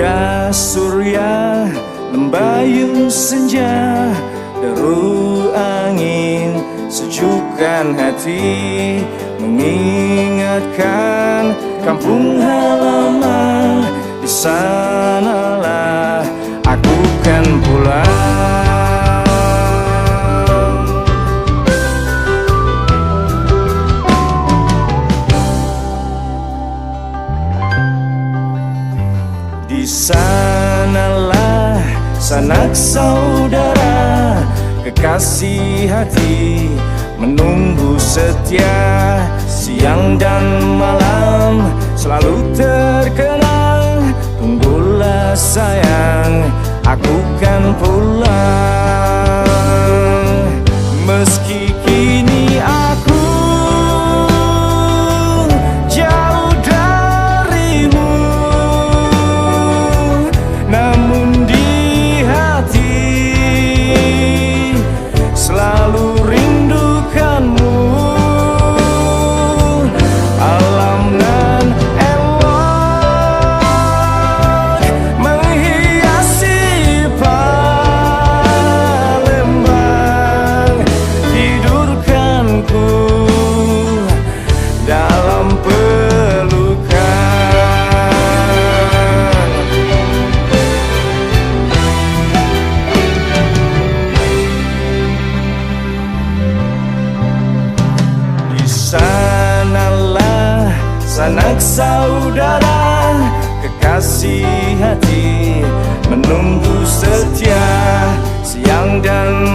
Ada surya, lembayung senja, deru angin, sejukkan hati, mengingatkan kampung halaman. Di sanalah aku kan pulang. Di sanalah sanak saudara, kekasih hati, menunggu setia, siang dan malam selalu terkenang. Tunggulah sayang, aku kan pulang. Meski kini aku jauh darimu, namun di hati selalu rindukanmu. Alam nan elok menghiasi Palembang, tidurkanku dalam pelukan. Di sanalah sanak saudara, kekasih hati, menunggu setia, siang dan